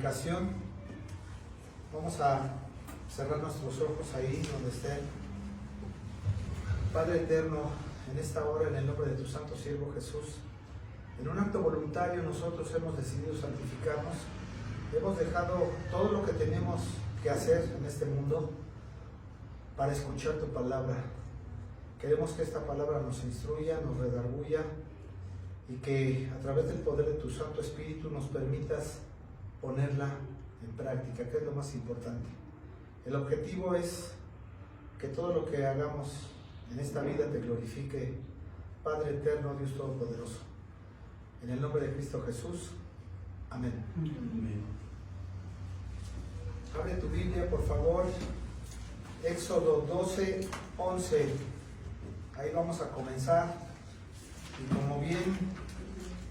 predicación. Vamos a cerrar nuestros ojos ahí donde estén. Padre eterno, en esta hora, en el nombre de tu santo siervo Jesús, en un acto voluntario nosotros hemos decidido santificarnos. Hemos dejado todo lo que tenemos que hacer en este mundo para escuchar tu palabra. Queremos que esta palabra nos instruya, nos redarguya y que a través del poder de tu Santo Espíritu nos permitas ponerla en práctica, que es lo más importante. El objetivo es que todo lo que hagamos en esta vida te glorifique, Padre eterno, Dios Todopoderoso. En el nombre de Cristo Jesús. Amén. Amén. Abre tu Biblia, por favor. Éxodo 12, 11. Ahí vamos a comenzar. Y como bien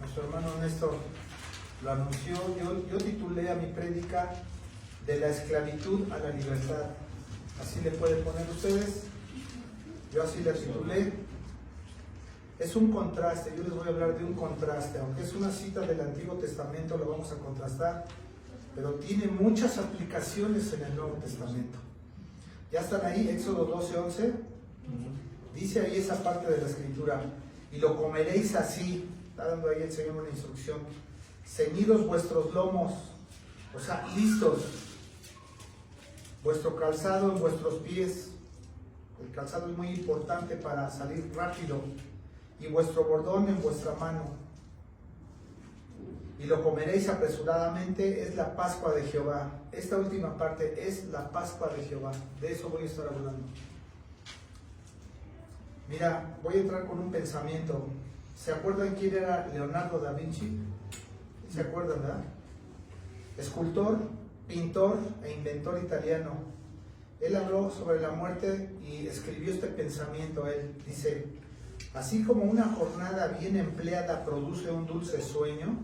nuestro hermano Néstor lo anunció, yo titulé a mi prédica de la esclavitud a la libertad. Así le pueden poner ustedes. Yo así la titulé. Es un contraste, yo les voy a hablar de un contraste, aunque es una cita del Antiguo Testamento, lo vamos a contrastar, pero tiene muchas aplicaciones en el Nuevo Testamento. ¿Ya están ahí? Éxodo 12, 11. Dice ahí esa parte de la escritura: y lo comeréis así. Está dando ahí el Señor una instrucción: ceñidos vuestros lomos, o sea, listos, vuestro calzado en vuestros pies. El calzado es muy importante para salir rápido. Y vuestro bordón en vuestra mano. Y lo comeréis apresuradamente, es la Pascua de Jehová. Esta última parte es la Pascua de Jehová. De eso voy a estar hablando. Mira, voy a entrar con un pensamiento. ¿Se acuerdan quién era Leonardo da Vinci? ¿Se acuerdan, verdad? Escultor, pintor e inventor italiano. Él habló sobre la muerte y escribió este pensamiento. Él dice: así como una jornada bien empleada produce un dulce sueño,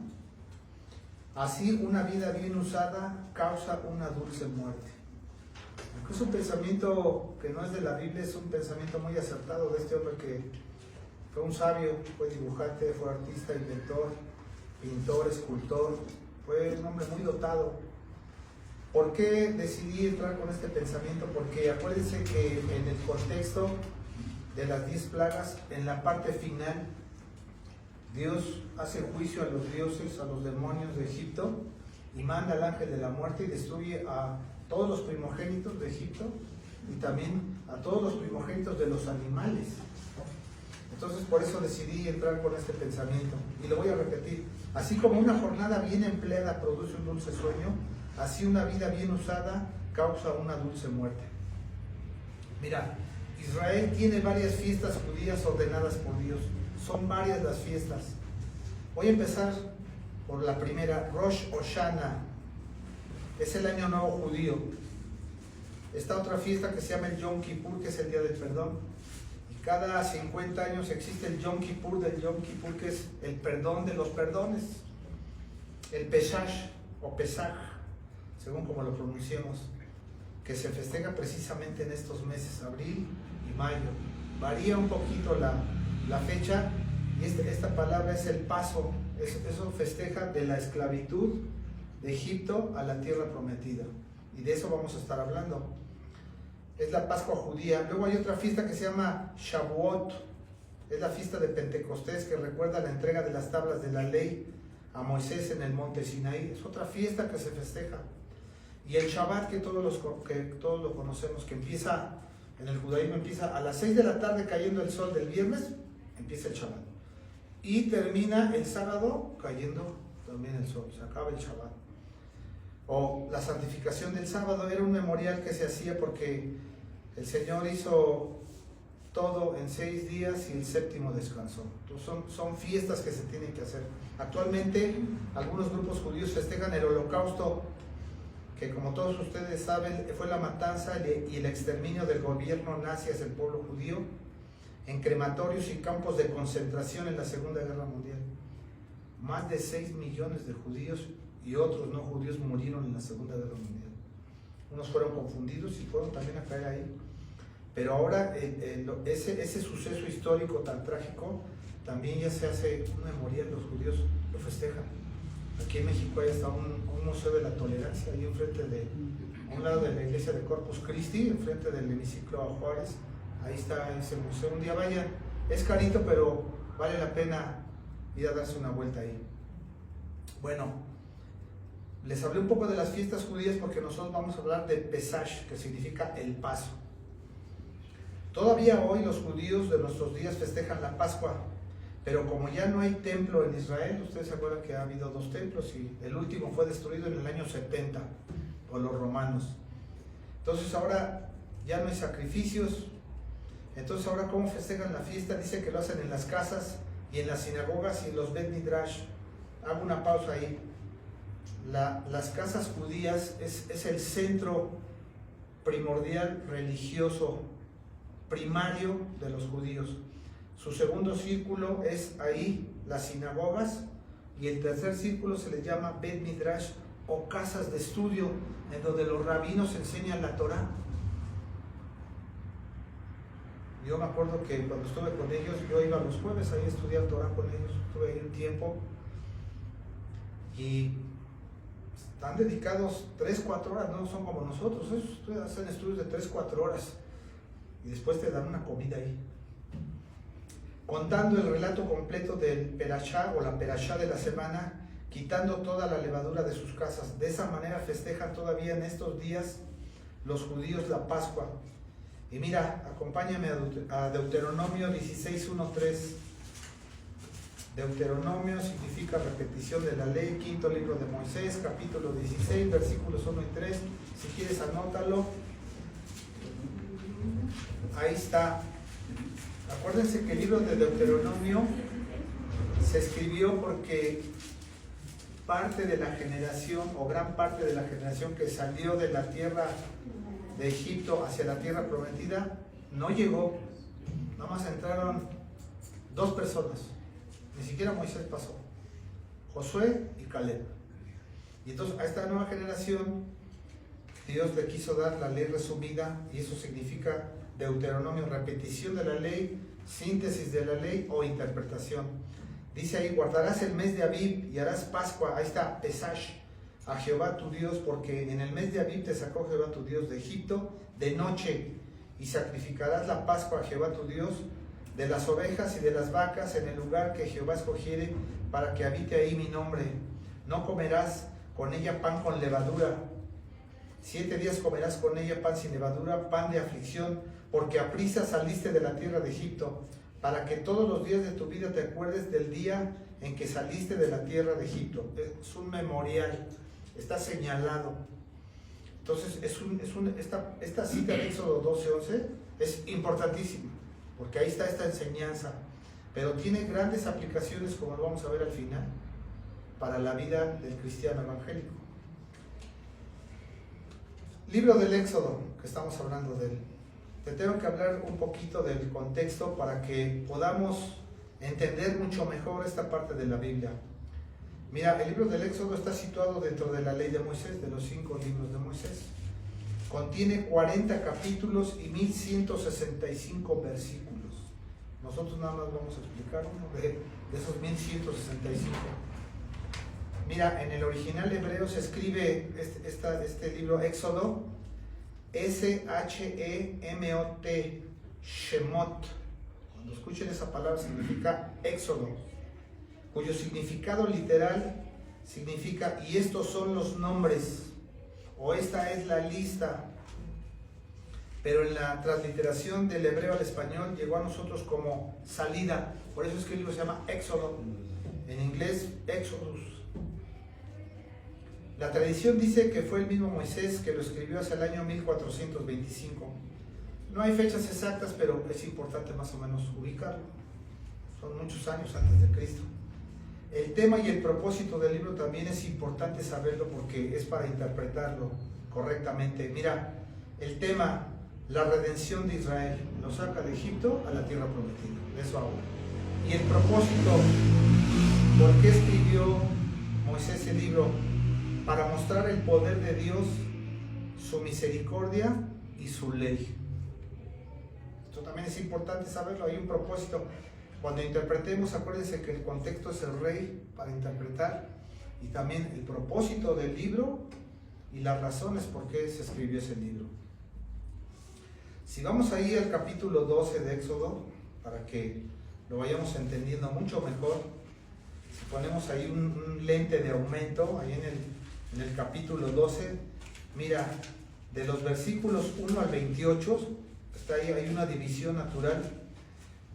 así una vida bien usada causa una dulce muerte. Es un pensamiento que no es de la Biblia, es un pensamiento muy acertado de este hombre que fue un sabio, fue dibujante, fue artista, inventor, pintor, escultor, fue un hombre muy dotado. ¿Por qué decidí entrar con este pensamiento? Porque acuérdense que en el contexto de las 10 plagas, en la parte final, Dios hace juicio a los dioses, a los demonios de Egipto, y manda al ángel de la muerte y destruye a todos los primogénitos de Egipto y también a todos los primogénitos de los animales. Entonces por eso decidí entrar con este pensamiento y lo voy a repetir: así como una jornada bien empleada produce un dulce sueño, así una vida bien usada causa una dulce muerte. Mira, Israel tiene varias fiestas judías ordenadas por Dios. Son varias las fiestas. Voy a empezar por la primera, Rosh Hashanah. Es el año nuevo judío. Está otra fiesta que se llama el Yom Kippur, que es el día del perdón. Y cada 50 años existe el Yom Kippur del Yom Kippur, que es el perdón de los perdones. El Pesach o Pesach, según como lo pronunciemos, que se festeja precisamente en estos meses, abril y mayo. Varía un poquito la fecha, y esta palabra es el paso. Eso festeja de la esclavitud de Egipto a la tierra prometida, y de eso vamos a estar hablando. Es la Pascua judía. Luego hay otra fiesta que se llama Shavuot. Es la fiesta de Pentecostés, que recuerda la entrega de las tablas de la ley a Moisés en el monte Sinaí. Es otra fiesta que se festeja. Y el Shabbat, que todos lo conocemos, que empieza en el judaísmo, empieza a las 6 de la tarde cayendo el sol del viernes, empieza el Shabbat. Y termina el sábado cayendo también el sol, se acaba el Shabbat. O la santificación del sábado era un memorial que se hacía porque el Señor hizo todo en 6 días y el séptimo descansó. Entonces son fiestas que se tienen que hacer. Actualmente algunos grupos judíos festejan el Holocausto, que como todos ustedes saben fue la matanza y el exterminio del gobierno nazi hacia el pueblo judío en crematorios y campos de concentración en la Segunda Guerra Mundial. Más de 6 millones de judíos y otros no judíos murieron en la Segunda Guerra Mundial. Unos fueron confundidos y fueron también a caer ahí. Pero ahora ese suceso histórico tan trágico también ya se hace un memorial, los judíos lo festejan. Aquí en México hay hasta un museo de la tolerancia, ahí enfrente a un lado de la iglesia de Corpus Christi, enfrente del hemiciclo a Juárez. Ahí está ese museo. Un día vayan, es carito, pero vale la pena ir a darse una vuelta ahí. Bueno, les hablé un poco de las fiestas judías porque nosotros vamos a hablar de Pesach, que significa el paso. Todavía hoy los judíos de nuestros días festejan la Pascua, pero como ya no hay templo en Israel, ustedes se acuerdan que ha habido 2 templos y el último fue destruido en el año 70 por los romanos. Entonces ahora ya no hay sacrificios. Entonces ahora ¿cómo festejan la fiesta? Dice que lo hacen en las casas y en las sinagogas y en los Bet Midrash. Hago una pausa ahí. Las casas judías es el centro primordial religioso primario de los judíos. Su segundo círculo es ahí, las sinagogas, y el tercer círculo se le llama Bet Midrash o casas de estudio, en donde los rabinos enseñan la Torah. Yo me acuerdo que cuando estuve con ellos, yo iba los jueves ahí a estudiar Torah con ellos, estuve ahí un tiempo, y están dedicados 3-4 horas, no son como nosotros, ellos hacen estudios de 3-4 horas, y después te dan una comida ahí, contando el relato completo del Perashá o la Perashá de la semana, quitando toda la levadura de sus casas. De esa manera festejan todavía en estos días los judíos la Pascua. Y mira, acompáñame a Deuteronomio 16:1-3. Deuteronomio significa repetición de la ley, quinto libro de Moisés, capítulo 16, versículos 1 y 3. Si quieres, anótalo. Ahí está. Acuérdense que el libro de Deuteronomio se escribió porque parte de la generación, o gran parte de la generación que salió de la tierra de Egipto hacia la tierra prometida, no llegó. Nada más entraron 2 personas. Ni siquiera Moisés pasó. Josué y Caleb. Y entonces a esta nueva generación Dios le quiso dar la ley resumida, y eso significa Deuteronomio, repetición de la ley, síntesis de la ley o interpretación. Dice ahí, guardarás el mes de Abib y harás Pascua, ahí está, Pesach, a Jehová tu Dios, porque en el mes de Abib te sacó Jehová tu Dios de Egipto de noche, y sacrificarás la Pascua a Jehová tu Dios de las ovejas y de las vacas en el lugar que Jehová escogiere para que habite ahí mi nombre. No comerás con ella pan con levadura. 7 días comerás con ella pan sin levadura, pan de aflicción, porque aprisa saliste de la tierra de Egipto, para que todos los días de tu vida te acuerdes del día en que saliste de la tierra de Egipto. Es un memorial, está señalado. Entonces, esta cita de Éxodo 12:11 es importantísima, porque ahí está esta enseñanza, pero tiene grandes aplicaciones, como lo vamos a ver al final, para la vida del cristiano evangélico. Libro del Éxodo, que estamos hablando de él. Te tengo que hablar un poquito del contexto para que podamos entender mucho mejor esta parte de la Biblia. Mira, el libro del Éxodo está situado dentro de la ley de Moisés, de los 5 libros de Moisés. Contiene 40 capítulos y 1165 versículos. Nosotros nada más vamos a explicar uno de esos 1165. Mira, en el original hebreo se escribe este libro Éxodo, S-H-E-M-O-T, Shemot. Cuando escuchen esa palabra significa Éxodo, cuyo significado literal significa y estos son los nombres, o esta es la lista. Pero en la transliteración del hebreo al español llegó a nosotros como salida. Por eso es que el libro se llama Éxodo, en inglés Exodus. La tradición dice que fue el mismo Moisés que lo escribió hacia el año 1425. No hay fechas exactas, pero es importante más o menos ubicarlo. Son muchos años antes de Cristo. El tema y el propósito del libro también es importante saberlo porque es para interpretarlo correctamente. Mira, el tema, la redención de Israel, lo saca de Egipto a la tierra prometida. De eso habla. Y el propósito, ¿por qué escribió Moisés el libro? Para mostrar el poder de Dios, su misericordia y su ley. Esto también es importante saberlo, hay un propósito. Cuando interpretemos, acuérdense que el contexto es el rey para interpretar, y también el propósito del libro y las razones por qué se escribió ese libro. Si vamos ahí al capítulo 12 de Éxodo, para que lo vayamos entendiendo mucho mejor, si ponemos ahí un lente de aumento, ahí en el capítulo 12, mira, de los versículos 1 al 28, está ahí, hay una división natural.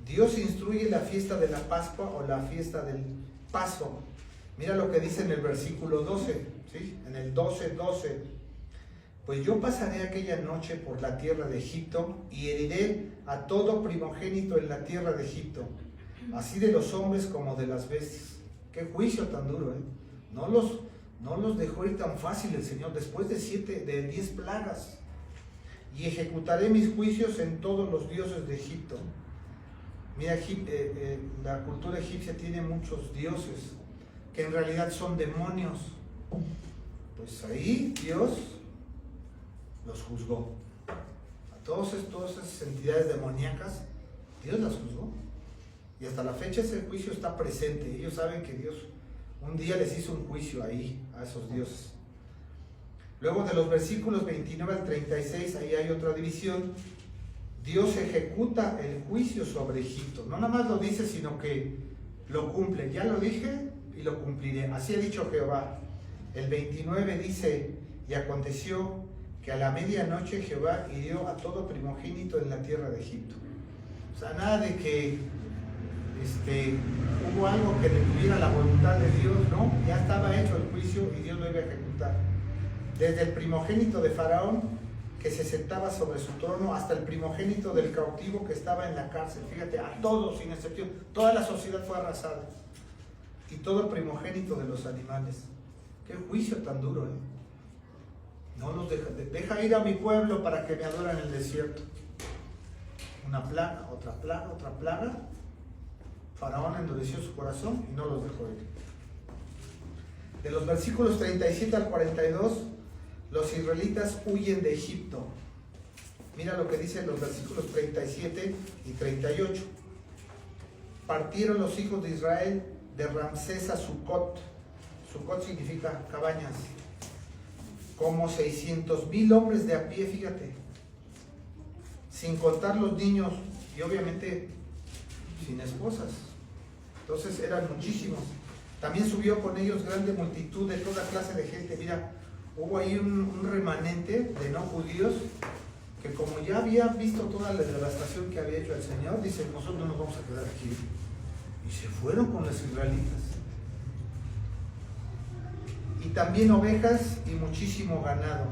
Dios instruye la fiesta de la Pascua o la fiesta del Paso. Mira lo que dice en el versículo 12, ¿sí? En el 12:12. Pues yo pasaré aquella noche por la tierra de Egipto y heriré a todo primogénito en la tierra de Egipto, así de los hombres como de las bestias. Qué juicio tan duro, ¿eh? No los dejó ir tan fácil el Señor, después de 10 plagas. Y ejecutaré mis juicios en todos los dioses de Egipto. Mira, la cultura egipcia tiene muchos dioses, que en realidad son demonios. Pues ahí Dios los juzgó. A todas esas entidades demoníacas, Dios las juzgó. Y hasta la fecha ese juicio está presente. Ellos saben que Dios un día les hizo un juicio ahí, a esos dioses. Luego de los versículos 29 al 36, ahí hay otra división. Dios ejecuta el juicio sobre Egipto. No nada más lo dice, sino que lo cumple. Ya lo dije y lo cumpliré. Así ha dicho Jehová. El 29 dice, y aconteció que a la medianoche Jehová hirió a todo primogénito en la tierra de Egipto. O sea, nada de que hubo algo que detuviera la voluntad de Dios, no, ya estaba hecho el juicio y Dios lo iba a ejecutar. Desde el primogénito de Faraón, que se sentaba sobre su trono, hasta el primogénito del cautivo que estaba en la cárcel. Fíjate, a todos sin excepción, toda la sociedad fue arrasada. Y todo el primogénito de los animales. Qué juicio tan duro, ¿eh? No los deja ir a mi pueblo para que me adoren en el desierto. Una plaga, otra plaga, otra plaga. Faraón endureció su corazón y no los dejó ir. De los versículos 37 al 42, los israelitas huyen de Egipto. Mira lo que dicen los versículos 37 y 38. Partieron los hijos de Israel de Ramsés a Sucot. Sucot significa cabañas. Como 600,000 hombres de a pie, fíjate. Sin contar los niños y obviamente sin esposas. Entonces eran muchísimos. También subió con ellos grande multitud de toda clase de gente. Mira, hubo ahí un remanente de no judíos que, como ya había visto toda la devastación que había hecho el Señor, dicen, nosotros no nos vamos a quedar aquí. Y se fueron con los israelitas. Y también ovejas y muchísimo ganado.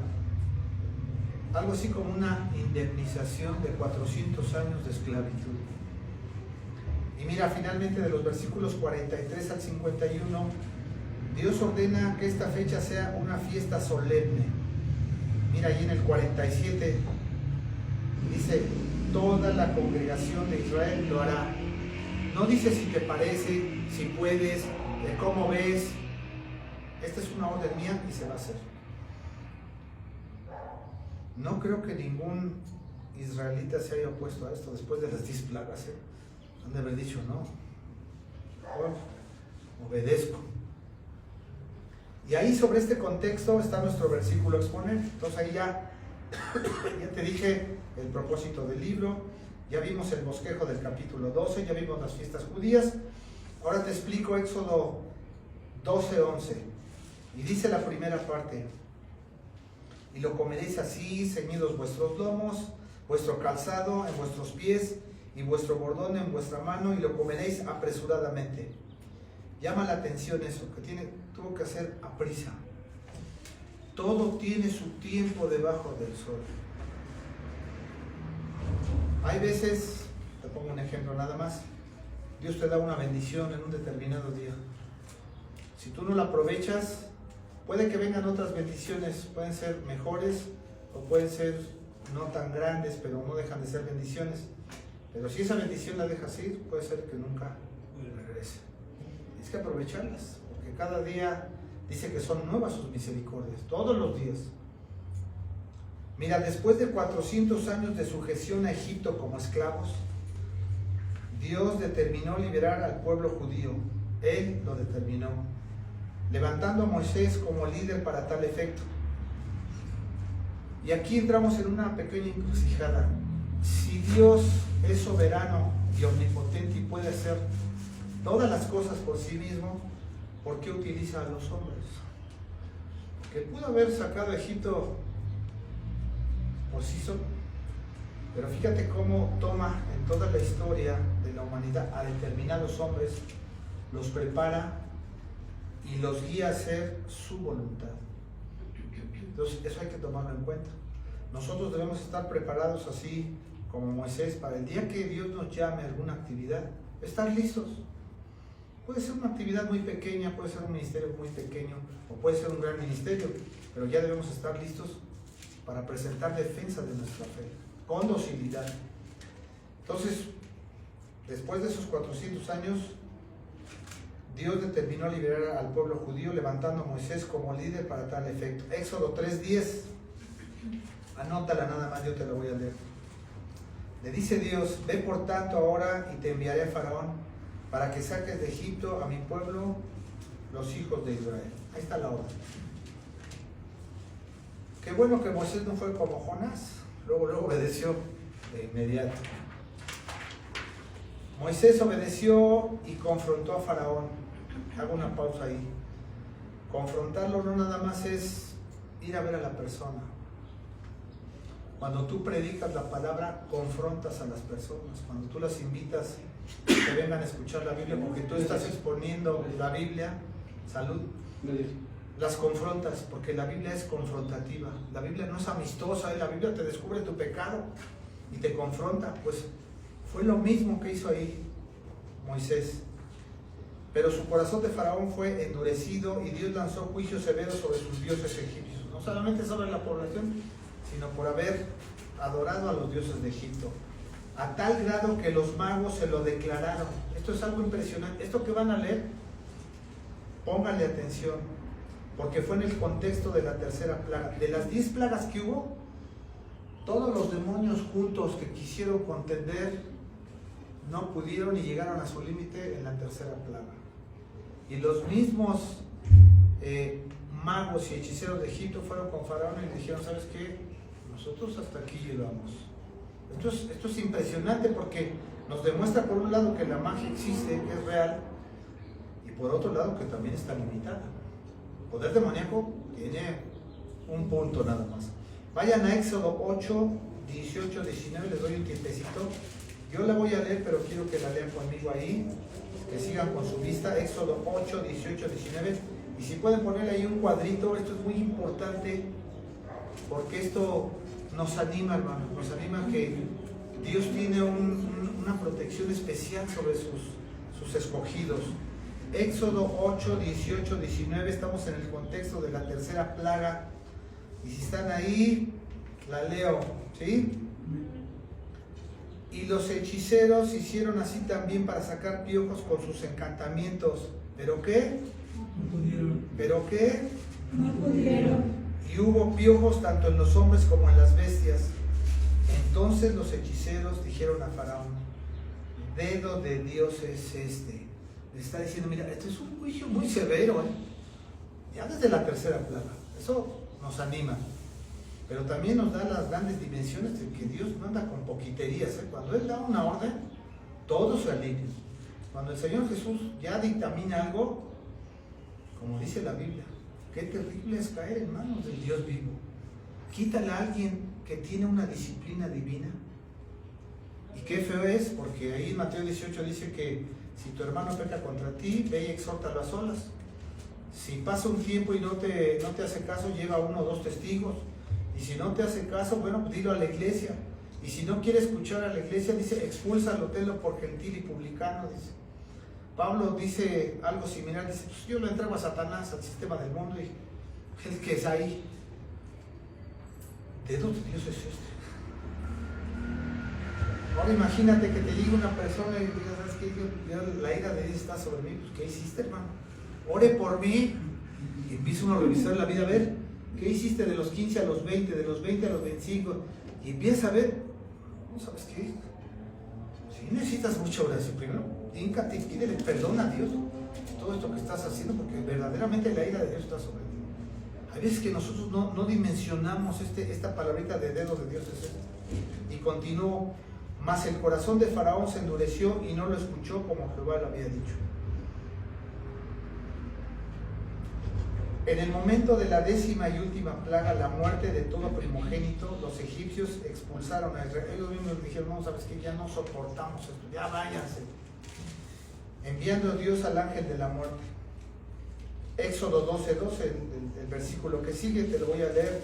Algo así como una indemnización de 400 años de esclavitud. Y mira, finalmente de los versículos 43 al 51, Dios ordena que esta fecha sea una fiesta solemne. Mira, ahí en el 47 dice, toda la congregación de Israel lo hará. No dice si te parece, si puedes, de cómo ves. Esta es una orden mía y se va a hacer. No creo que ningún israelita se haya opuesto a esto después de las 10 plagas. Han de haber dicho, no, obedezco. Y ahí sobre este contexto está nuestro versículo a exponer. Entonces ahí ya te dije el propósito del libro, ya vimos el bosquejo del capítulo 12, ya vimos las fiestas judías. Ahora te explico Éxodo 12:11. Y dice la primera parte, y lo comeréis así, ceñidos vuestros lomos, vuestro calzado en vuestros pies, y vuestro bordón en vuestra mano, y lo comeréis apresuradamente. Llama la atención eso, que tuvo que hacer a prisa. Todo tiene su tiempo debajo del sol. Hay veces, te pongo un ejemplo nada más, Dios te da una bendición en un determinado día. Si tú no la aprovechas, puede que vengan otras bendiciones, pueden ser mejores o pueden ser no tan grandes, pero no dejan de ser bendiciones. Pero si esa bendición la dejas ir, puede ser que nunca regrese. Tienes que aprovecharlas, porque cada día dice que son nuevas sus misericordias, todos los días. Mira, después de 400 años de sujeción a Egipto como esclavos, Dios determinó liberar al pueblo judío. Él lo determinó. levantando a Moisés como líder para tal efecto. Y aquí entramos en una pequeña encrucijada. Si Dios es soberano y omnipotente y puede hacer todas las cosas por sí mismo, ¿por qué utiliza a los hombres? Que pudo haber sacado a Egipto por sí solo. Pero fíjate cómo toma en toda la historia de la humanidad a determinados hombres, los prepara y los guía a hacer su voluntad. Entonces eso hay que tomarlo en cuenta. Nosotros debemos estar preparados así como Moisés para el día que Dios nos llame a alguna actividad, estar listos. Puede ser una actividad muy pequeña, puede ser un ministerio muy pequeño o puede ser un gran ministerio, pero ya debemos estar listos para presentar defensa de nuestra fe, con docilidad. Entonces, después de esos 400 años, Dios determinó liberar al pueblo judío levantando a Moisés como líder para tal efecto. Éxodo 3:10, anótala nada más, yo te la voy a leer. Le dice Dios: ve por tanto ahora y te enviaré a Faraón para que saques de Egipto a mi pueblo, los hijos de Israel. Ahí está la orden. Qué bueno que Moisés no fue como Jonás, luego obedeció de inmediato. Moisés obedeció y confrontó a Faraón. Hago una pausa ahí. Confrontarlo no nada más es ir a ver a la persona. Cuando tú predicas la palabra, confrontas a las personas. Cuando tú las invitas que vengan a escuchar la Biblia, porque tú estás exponiendo la Biblia, salud, las confrontas, porque la Biblia es confrontativa. La Biblia no es amistosa, la Biblia te descubre tu pecado y te confronta. Pues fue lo mismo que hizo ahí Moisés. Pero su corazón de Faraón fue endurecido y Dios lanzó juicio severo sobre sus dioses egipcios. No solamente sobre la población, sino por haber adorado a los dioses de Egipto. A tal grado que los magos se lo declararon. Esto es algo impresionante. Esto que van a leer, pónganle atención, porque fue en el contexto de la tercera plaga. De las 10 plagas que hubo, todos los demonios juntos que quisieron contender no pudieron y llegaron a su límite en la tercera plaga. Y los mismos magos y hechiceros de Egipto fueron con Faraón y le dijeron: ¿sabes qué? Nosotros hasta aquí llegamos. Esto es impresionante porque nos demuestra por un lado que la magia existe, que es real, y por otro lado que también está limitada. El poder demoníaco tiene un punto nada más. Vayan a Éxodo 8, 18, 19, les doy un tiempecito. Yo la voy a leer, pero quiero que la lean conmigo ahí, que sigan con su vista. Éxodo 8, 18, 19. Y si pueden poner ahí un cuadrito, esto es muy importante, porque esto nos anima, hermano, nos anima que Dios tiene una protección especial sobre sus escogidos. Éxodo 8, 18, 19, estamos en el contexto de la tercera plaga. Y si están ahí, la leo, ¿sí? Y los hechiceros hicieron así también para sacar piojos con sus encantamientos. ¿Pero qué? No pudieron. ¿Pero qué? No pudieron. Y hubo piojos tanto en los hombres como en las bestias. Entonces los hechiceros dijeron a Faraón: dedo de Dios es este. Le está diciendo: mira, esto es un juicio muy severo, ya desde la tercera plaga. Eso nos anima, pero también nos da las grandes dimensiones de que Dios no anda con poquiterías. Cuando Él da una orden, todos se alinean. Cuando el Señor Jesús ya dictamina algo, como dice la Biblia, qué terrible es caer en manos del Dios vivo. Quítale a alguien que tiene una disciplina divina. Y qué feo es, porque ahí en Mateo 18 dice que si tu hermano peca contra ti, ve y exhórtalo a solas. Si pasa un tiempo y no te hace caso, lleva 1 o 2 testigos. Y si no te hace caso, bueno, pues dilo a la iglesia. Y si no quiere escuchar a la iglesia, dice: expúlsalo, tenlo por gentil y publicano, dice. Pablo dice algo similar, dice: pues yo lo entrego a Satanás, al sistema del mundo, y el que es ahí. ¿Dedo de Dios es este? Ahora imagínate que te llegue una persona y diga: ¿sabes qué? La ira de Dios está sobre mí. Pues, ¿qué hiciste, hermano? Ore por mí. Y empieza uno a revisar la vida, a ver, ¿qué hiciste de los 15 a los 20, de los 20 a los 25? Y empieza a ver, ¿sabes qué? Si necesitas mucha oración, primero, híncate y pídele perdón a Dios. todo esto que estás haciendo, porque verdaderamente la ira de Dios está sobre ti. Hay veces que nosotros no dimensionamos esta palabrita de dedo de Dios es esta. Y continuó, mas el corazón de Faraón se endureció y no lo escuchó como Jehová lo había dicho. En el momento de la 10ª y última plaga, la muerte de todo primogénito, los egipcios expulsaron a Israel. Ellos mismos dijeron, no, sabes que ya no soportamos esto, ya váyanse. Enviando a Dios al ángel de la muerte. Éxodo 12:12, el versículo que sigue, te lo voy a leer.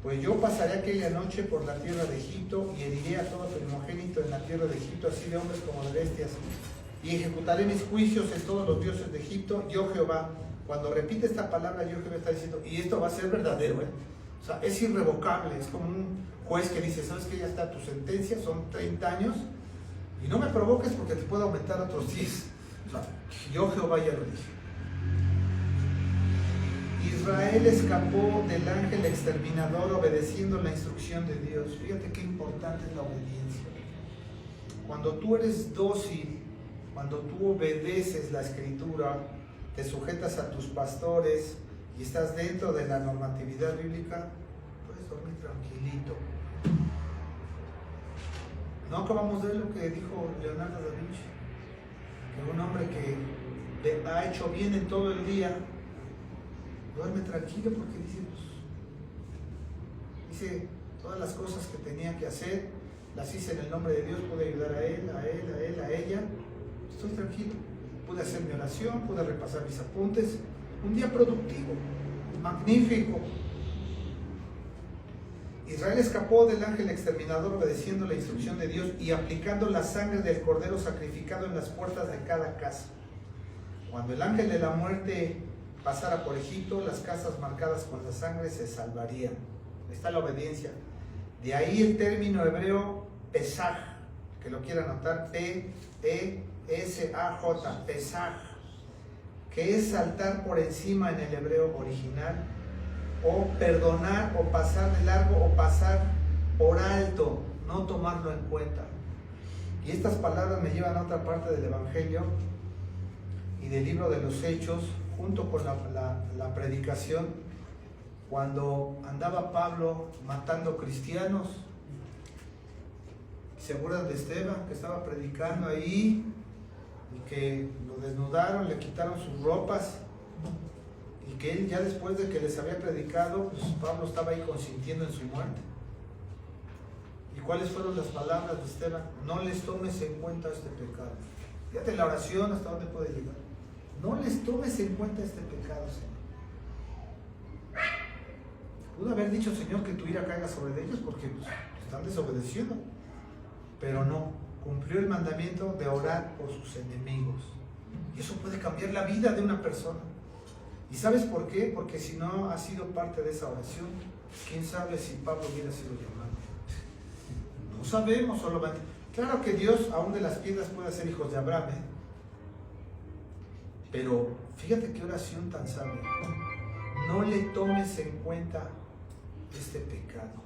Pues yo pasaré aquella noche por la tierra de Egipto y heriré a todo primogénito en la tierra de Egipto, así de hombres como de bestias. Y ejecutaré mis juicios en todos los dioses de Egipto, yo Jehová. Cuando repite esta palabra, yo Jehová está diciendo, y esto va a ser verdadero, o sea, es irrevocable, es como un juez que dice, sabes que ya está tu sentencia, son 30 años, y no me provoques porque te puedo aumentar otros 10. O sea, yo Jehová ya lo dije. Israel escapó del ángel exterminador obedeciendo la instrucción de Dios. Fíjate qué importante es la obediencia. Cuando tú eres dócil, cuando tú obedeces la escritura, te sujetas a tus pastores y estás dentro de la normatividad bíblica, puedes dormir tranquilito. No acabamos de ver lo que dijo Leonardo da Vinci, que un hombre que ha hecho bien en todo el día, duerme tranquilo porque dice todas las cosas que tenía que hacer, las hice en el nombre de Dios, pude ayudar a él, a ella, estoy tranquilo. Pude hacer mi oración, pude repasar mis apuntes. Un día productivo, magnífico. Israel escapó del ángel exterminador obedeciendo la instrucción de Dios y aplicando la sangre del cordero sacrificado en las puertas de cada casa. Cuando el ángel de la muerte pasara por Egipto, las casas marcadas con la sangre se salvarían. Ahí está la obediencia. De ahí el término hebreo Pesaj, que lo quiera anotar, P-E-S-A-J, Pesaj, que es saltar por encima en el hebreo original, o perdonar, o pasar de largo, o pasar por alto, no tomarlo en cuenta. Y estas palabras me llevan a otra parte del Evangelio y del libro de los Hechos, junto con la predicación, cuando andaba Pablo matando cristianos. ¿Se acuerdan de Esteban, que estaba predicando ahí y que lo desnudaron, le quitaron sus ropas, y que él ya después de que les había predicado, pues Pablo estaba ahí consintiendo en su muerte? ¿Y cuáles fueron las palabras de Esteban? No les tomes en cuenta este pecado. Fíjate la oración hasta dónde puede llegar. No les tomes en cuenta este pecado, Señor. Pudo haber dicho, Señor, que tu ira caiga sobre ellos porque pues, están desobedeciendo. Pero no, cumplió el mandamiento de orar por sus enemigos. Y eso puede cambiar la vida de una persona. ¿Y sabes por qué? Porque si no ha sido parte de esa oración, quién sabe si Pablo hubiera sido llamado. No sabemos solamente. Claro que Dios, aún de las piedras, puede hacer hijos de Abraham, Pero fíjate qué oración tan sabia. No le tomes en cuenta este pecado.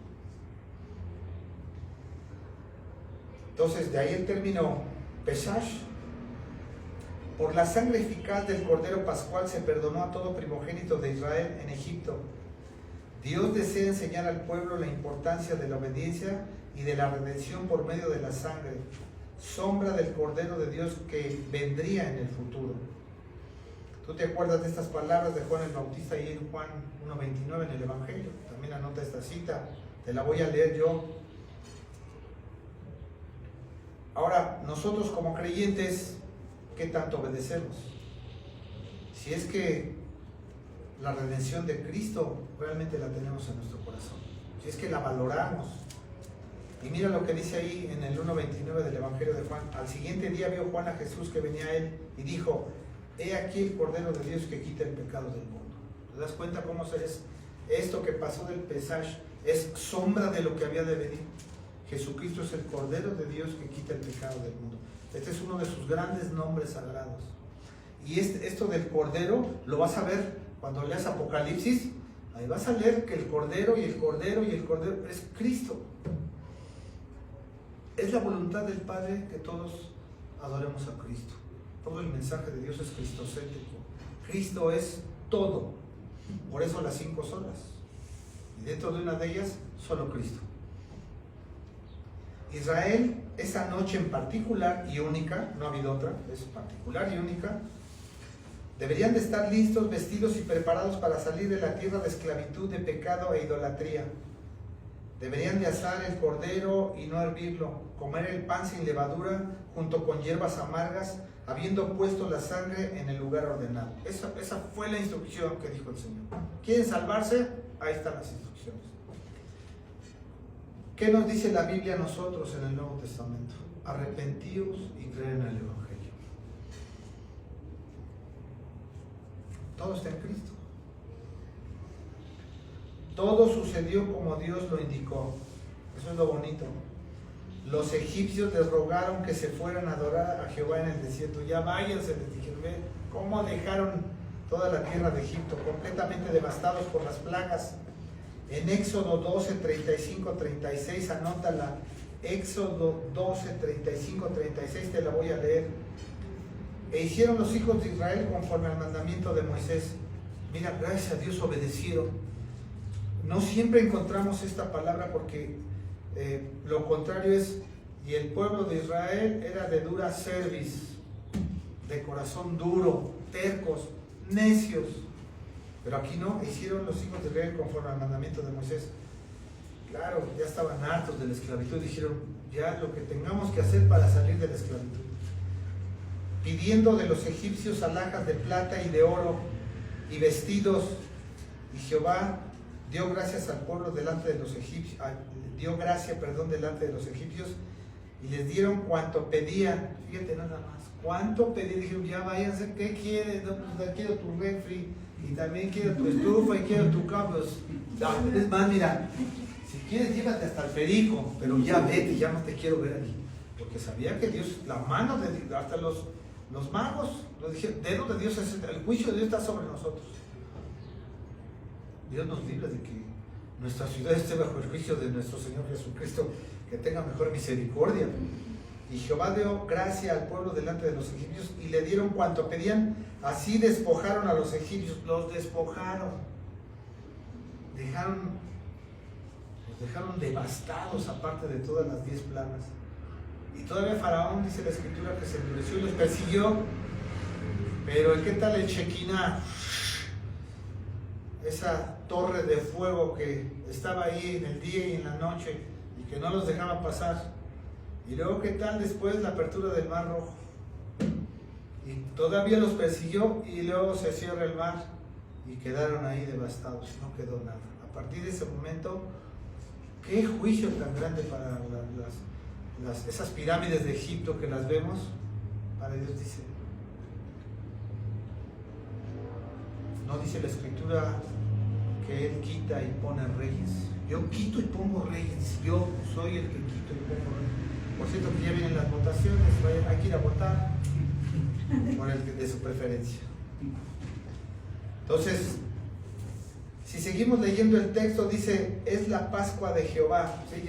Entonces, de ahí el término Pesaj. Por la sangre eficaz del Cordero Pascual se perdonó a todo primogénito de Israel en Egipto. Dios desea enseñar al pueblo la importancia de la obediencia y de la redención por medio de la sangre, sombra del Cordero de Dios que vendría en el futuro. ¿Tú te acuerdas de estas palabras de Juan el Bautista ahí en Juan 1:29 en el Evangelio? También anota esta cita, te la voy a leer yo. Ahora, nosotros como creyentes, ¿qué tanto obedecemos? Si es que la redención de Cristo realmente la tenemos en nuestro corazón, si es que la valoramos. Y mira lo que dice ahí en el 1:29 del Evangelio de Juan. Al siguiente día vio Juan a Jesús que venía a él y dijo: he aquí el Cordero de Dios que quita el pecado del mundo. ¿Te das cuenta cómo es esto que pasó del Pesaj? Es sombra de lo que había de venir. Jesucristo es el Cordero de Dios que quita el pecado del mundo. Este es uno de sus grandes nombres sagrados. Y esto del Cordero lo vas a ver cuando leas Apocalipsis. Ahí vas a leer que el Cordero y el Cordero y el Cordero es Cristo. Es la voluntad del Padre que todos adoremos a Cristo. Todo el mensaje de Dios es cristocéntrico. Cristo es todo. Por eso las 5 solas. Y dentro de una de ellas, solo Cristo. Israel, esa noche en particular y única, no ha habido otra, es particular y única, deberían de estar listos, vestidos y preparados para salir de la tierra de esclavitud, de pecado e idolatría. Deberían de asar el cordero y no hervirlo, comer el pan sin levadura junto con hierbas amargas, habiendo puesto la sangre en el lugar ordenado. Esa fue la instrucción que dijo el Señor. ¿Quieren salvarse? Ahí están las instrucciones. ¿Qué nos dice la Biblia a nosotros en el Nuevo Testamento? Arrepentíos y creed en el Evangelio. Todo está en Cristo. Todo sucedió como Dios lo indicó. Eso es lo bonito. Los egipcios les rogaron que se fueran a adorar a Jehová en el desierto. Ya váyanse, les dijeron. Ve cómo dejaron toda la tierra de Egipto completamente devastados por las plagas. En Éxodo 12, 35, 36, anótala. Éxodo 12, 35, 36, te la voy a leer. E hicieron los hijos de Israel conforme al mandamiento de Moisés. Mira, gracias a Dios obedecieron. No siempre encontramos esta palabra porque lo contrario es, y el pueblo de Israel era de dura cerviz, de corazón duro, tercos, necios. Pero aquí no, hicieron los hijos de Israel conforme al mandamiento de Moisés. Claro, ya estaban hartos de la esclavitud, dijeron, ya lo que tengamos que hacer para salir de la esclavitud. Pidiendo de los egipcios alhajas de plata y de oro y vestidos, y Jehová dio gracias al pueblo delante de los egipcios, delante de los egipcios, y les dieron cuanto pedían. Fíjate nada más, cuánto pedían. Dijeron, ya váyanse, ¿qué quieres? No, pues quiero tu refri, y también quiero tu estufa, y quiero tu cambio. No, es más, mira, si quieres llévate hasta el perico, pero ya vete, ya no te quiero ver aquí. Porque sabía que Dios, la mano de Dios, hasta los magos, nos dijeron, dedo de Dios, el juicio de Dios está sobre nosotros. Dios nos libre de que nuestra ciudad esté bajo el juicio de nuestro Señor Jesucristo, que tenga mejor misericordia. Y Jehová dio gracia al pueblo delante de los egipcios y le dieron cuanto pedían. Así despojaron a los egipcios, los despojaron. Los dejaron devastados, aparte de todas las 10 plagas. Y todavía Faraón, dice la Escritura, que se endureció y los persiguió. Pero ¿qué tal el Shekinah? Esa torre de fuego que estaba ahí en el día y en la noche y que no los dejaba pasar. Y luego, ¿qué tal después la apertura del Mar Rojo? Y todavía los persiguió y luego se cierra el mar y quedaron ahí devastados, no quedó nada. A partir de ese momento, qué juicio tan grande para esas pirámides de Egipto que las vemos. Para Dios dice, no dice la Escritura que Él quita y pone reyes. Yo quito y pongo reyes. Yo soy el que quito y pongo reyes. Por cierto, que ya vienen las votaciones, hay que ir a votar por el de su preferencia. Entonces, si seguimos leyendo el texto, dice, es la Pascua de Jehová. Sí,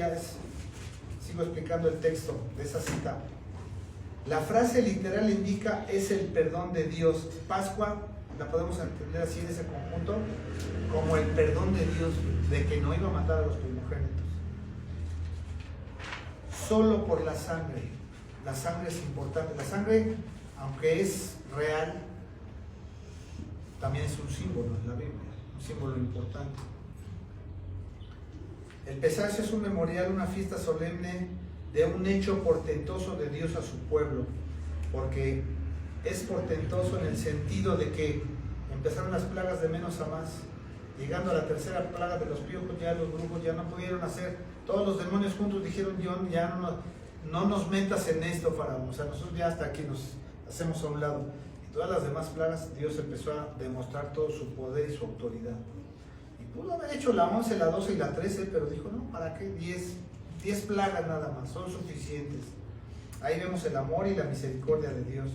sigo explicando el texto de esa cita. La frase literal indica, es el perdón de Dios. Pascua la podemos entender así en ese conjunto, como el perdón de Dios de que no iba a matar a los primogénitos. Solo por la sangre. La sangre es importante. La sangre, aunque es real, también es un símbolo en la Biblia, un símbolo importante. El Pesach es un memorial, una fiesta solemne de un hecho portentoso de Dios a su pueblo, porque es portentoso en el sentido de que empezaron las plagas de menos a más. Llegando a la tercera plaga de los piojos, ya los brujos ya no pudieron hacer. Todos los demonios juntos dijeron, Dios, ya no nos metas en esto, Faraón. O sea, nosotros ya hasta aquí nos hacemos a un lado. Y todas las demás plagas, Dios empezó a demostrar todo su poder y su autoridad. Y pudo haber hecho la 11, la 12 y la 13, pero dijo, no, ¿para qué? 10 plagas nada más, son suficientes. Ahí vemos el amor y la misericordia de Dios.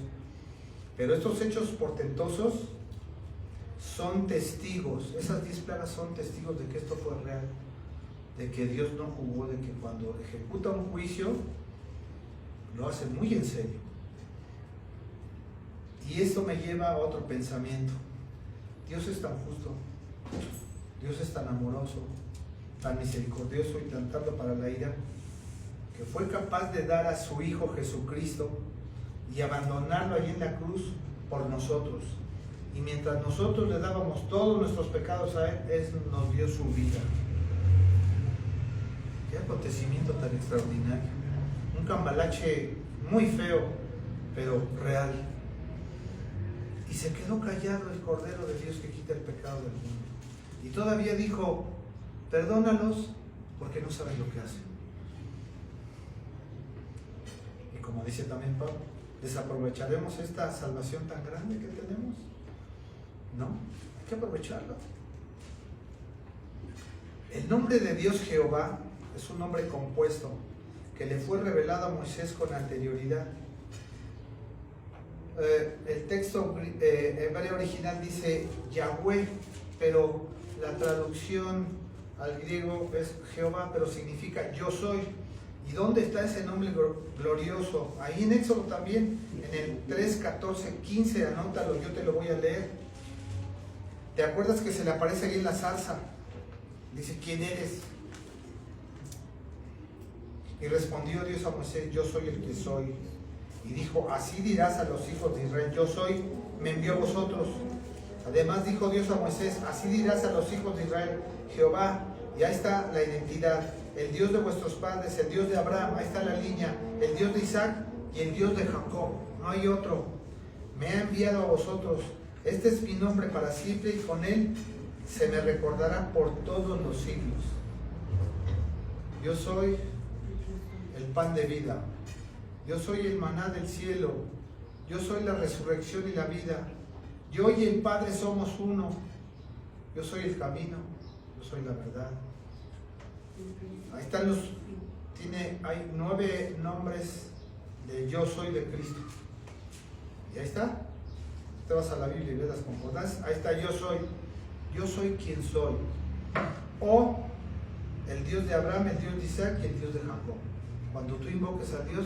Pero estos hechos portentosos son testigos, esas 10 plagas son testigos de que esto fue real, de que Dios no jugó, de que cuando ejecuta un juicio, lo hace muy en serio. Y esto me lleva a otro pensamiento. Dios es tan justo, Dios es tan amoroso, tan misericordioso y tan tardo para la ira, que fue capaz de dar a su Hijo Jesucristo y abandonarlo allí en la cruz por nosotros. Y mientras nosotros le dábamos todos nuestros pecados a Él nos dio su vida. Qué acontecimiento tan extraordinario. Un cambalache muy feo, pero real. Y se quedó callado el Cordero de Dios que quita el pecado del mundo. Y todavía dijo, perdónalos porque no saben lo que hacen. Y como dice también Pablo, ¿desaprovecharemos esta salvación tan grande que tenemos? No, hay que aprovecharla. El nombre de Dios Jehová es un nombre compuesto que le fue revelado a Moisés con anterioridad. El texto hebreo original dice Yahweh, pero la traducción al griego es Jehová, pero significa yo soy. ¿Y dónde está ese nombre glorioso? Ahí en Éxodo también, en el 3, 14, 15, anótalo, yo te lo voy a leer. ¿Te acuerdas que se le aparece ahí en la zarza? Dice, ¿quién eres? Y respondió Dios a Moisés, yo soy el que soy. Y dijo, así dirás a los hijos de Israel, yo soy, me envió a vosotros. Además dijo Dios a Moisés, así dirás a los hijos de Israel, Jehová, y ahí está la identidad, el Dios de vuestros padres, el Dios de Abraham, ahí está la línea, el Dios de Isaac y el Dios de Jacob, no hay otro. Me ha enviado a vosotros, este es mi nombre para siempre y con él se me recordará por todos los siglos. Yo soy el pan de vida. Yo soy el maná del cielo. Yo soy la resurrección y la vida. Yo y el Padre somos uno. Yo soy el camino. Yo soy la verdad. Ahí están hay 9 nombres de yo soy de Cristo. Y ahí está. Te vas a la Biblia y ves las concordancias. Ahí está yo soy. Yo soy quien soy. O el Dios de Abraham, el Dios de Isaac y el Dios de Jacob. Cuando tú invoques a Dios,